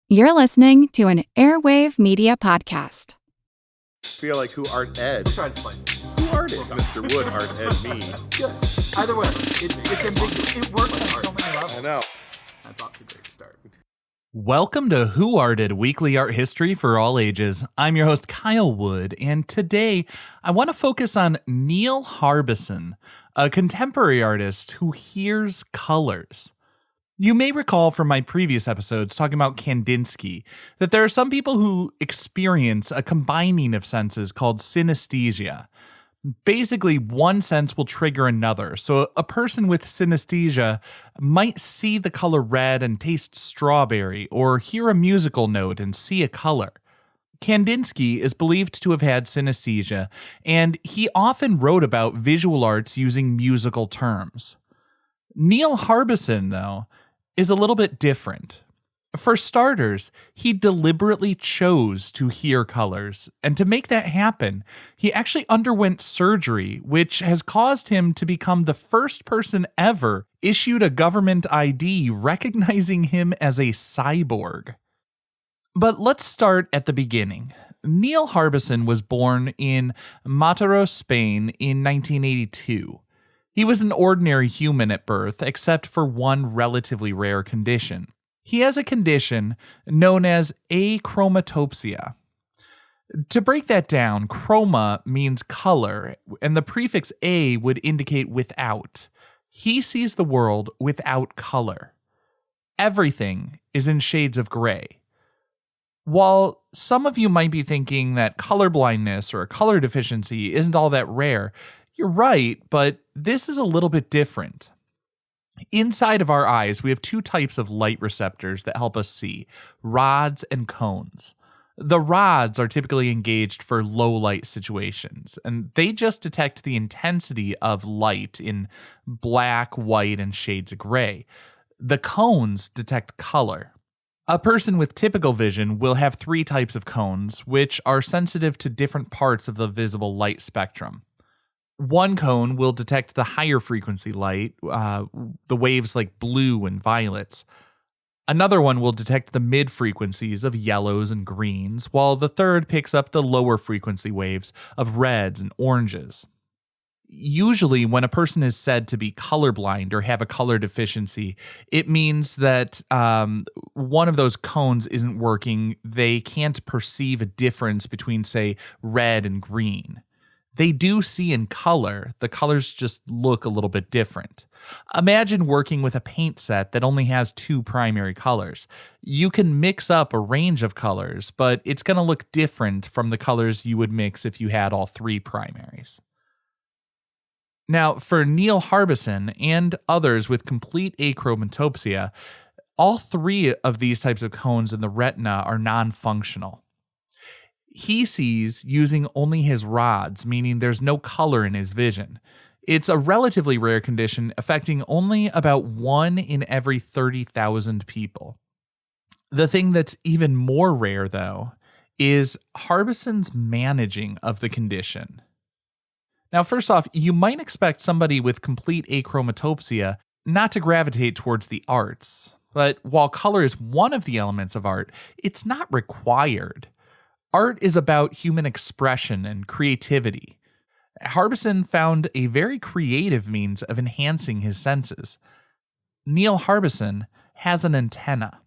You're listening to an Airwave Media Podcast. Feel like who art Ed? Try to slice it. Who art is Mr. Wood, art Ed me? Good. Either way, it's ambiguous. It works on so many levels. I know. That's off to a great start. Welcome to Who Arted, weekly art history for all ages. I'm your host, Kyle Wood, and today I want to focus on Neil Harbisson, a contemporary artist who hears colors. You may recall from my previous episodes talking about Kandinsky that there are some people who experience a combining of senses called synesthesia. Basically, one sense will trigger another. So a person with synesthesia might see the color red and taste strawberry, or hear a musical note and see a color. Kandinsky is believed to have had synesthesia, and he often wrote about visual arts using musical terms. Neil Harbisson, though, is a little bit different. For starters, he deliberately chose to hear colors, and to make that happen, he actually underwent surgery, which has caused him to become the first person ever issued a government ID recognizing him as a cyborg. But let's start at the beginning. Neil Harbisson was born in Mataró, Spain in 1982. He was an ordinary human at birth, except for one relatively rare condition. He has a condition known as achromatopsia. To break that down, chroma means color, and the prefix a would indicate without. He sees the world without color. Everything is in shades of gray. While some of you might be thinking that colorblindness or a color deficiency isn't all that rare, you're right, but this is a little bit different. Inside of our eyes, we have two types of light receptors that help us see, rods and cones. The rods are typically engaged for low light situations, and they just detect the intensity of light in black, white, and shades of gray. The cones detect color. A person with typical vision will have three types of cones, which are sensitive to different parts of the visible light spectrum. One cone will detect the higher frequency light, the waves like blue and violets. Another one will detect the mid frequencies of yellows and greens, while the third picks up the lower frequency waves of reds and oranges. Usually, when a person is said to be colorblind or have a color deficiency, it means that one of those cones isn't working. They can't perceive a difference between, say, red and green. They do see in color, the colors just look a little bit different. Imagine working with a paint set that only has two primary colors. You can mix up a range of colors, but it's going to look different from the colors you would mix if you had all three primaries. Now, for Neil Harbisson and others with complete achromatopsia, all three of these types of cones in the retina are nonfunctional. He sees using only his rods, meaning there's no color in his vision. It's a relatively rare condition affecting only about 1 in every 30,000 people. The thing that's even more rare, though, is Harbisson's managing of the condition. Now, first off, you might expect somebody with complete achromatopsia not to gravitate towards the arts, but while color is one of the elements of art, it's not required. Art is about human expression and creativity. Harbisson found a very creative means of enhancing his senses. Neil Harbisson has an antenna.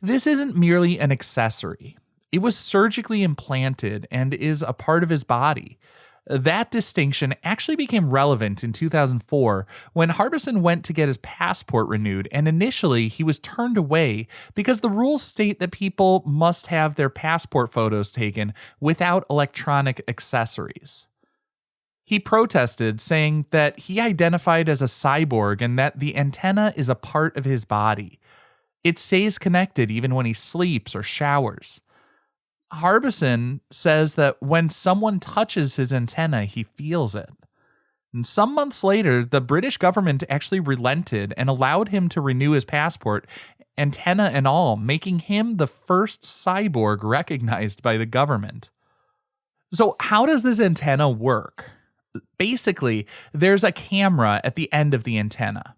This isn't merely an accessory. It was surgically implanted and is a part of his body. That distinction actually became relevant in 2004 when Harbisson went to get his passport renewed, and initially he was turned away because the rules state that people must have their passport photos taken without electronic accessories. He protested, saying that he identified as a cyborg and that the antenna is a part of his body. It stays connected even when he sleeps or showers. Harbisson says that when someone touches his antenna, he feels it. And some months later, the British government actually relented and allowed him to renew his passport, antenna and all, making him the first cyborg recognized by the government. So how does this antenna work? Basically, there's a camera at the end of the antenna.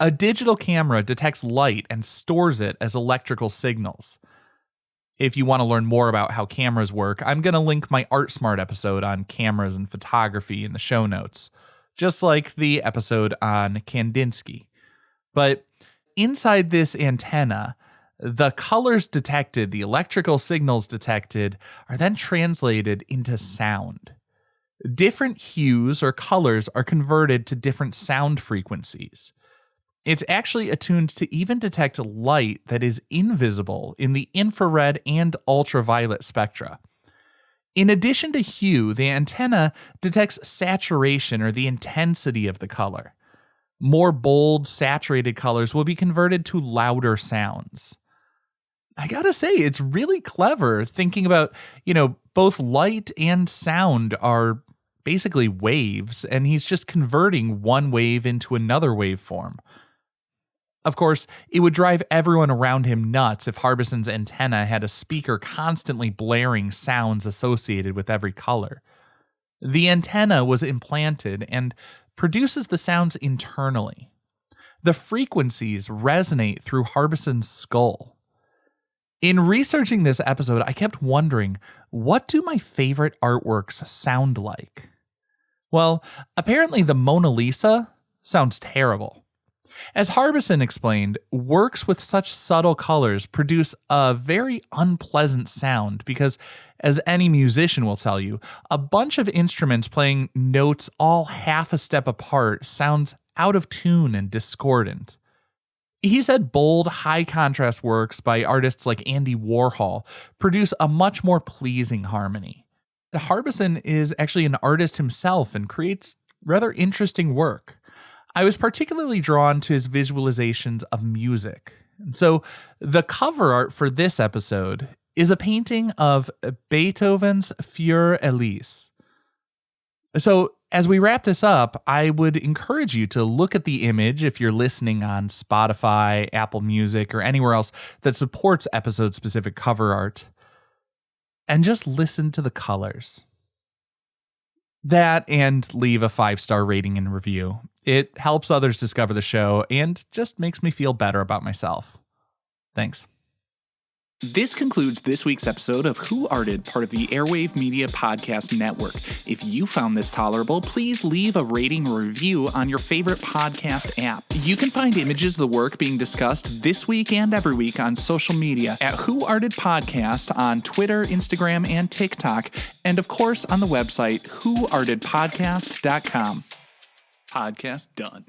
A digital camera detects light and stores it as electrical signals. If you want to learn more about how cameras work, I'm going to link my ArtSmart episode on cameras and photography in the show notes, just like the episode on Kandinsky. But inside this antenna, the colors detected, the electrical signals detected, are then translated into sound. Different hues or colors are converted to different sound frequencies. It's actually attuned to even detect light that is invisible in the infrared and ultraviolet spectra. In addition to hue, the antenna detects saturation or the intensity of the color. More bold, saturated colors will be converted to louder sounds. I gotta say, it's really clever thinking about, both light and sound are basically waves, and he's just converting one wave into another waveform. Of course, it would drive everyone around him nuts if Harbisson's antenna had a speaker constantly blaring sounds associated with every color. The antenna was implanted and produces the sounds internally. The frequencies resonate through Harbisson's skull. In researching this episode, I kept wondering, what do my favorite artworks sound like? Well, apparently the Mona Lisa sounds terrible. As Harbisson explained, works with such subtle colors produce a very unpleasant sound because, as any musician will tell you, a bunch of instruments playing notes all half a step apart sounds out of tune and discordant. He said bold, high-contrast works by artists like Andy Warhol produce a much more pleasing harmony. Harbisson is actually an artist himself and creates rather interesting work. I was particularly drawn to his visualizations of music. And so the cover art for this episode is a painting of Beethoven's Für Elise. So as we wrap this up, I would encourage you to look at the image if you're listening on Spotify, Apple Music, or anywhere else that supports episode-specific cover art, and just listen to the colors. That and leave a 5-star rating and review. It helps others discover the show and just makes me feel better about myself. Thanks. This concludes this week's episode of Who Arted, part of the Airwave Media Podcast Network. If you found this tolerable, please leave a rating or review on your favorite podcast app. You can find images of the work being discussed this week and every week on social media at Who Arted Podcast on Twitter, Instagram, and TikTok, and of course on the website whoartedpodcast.com. Podcast done.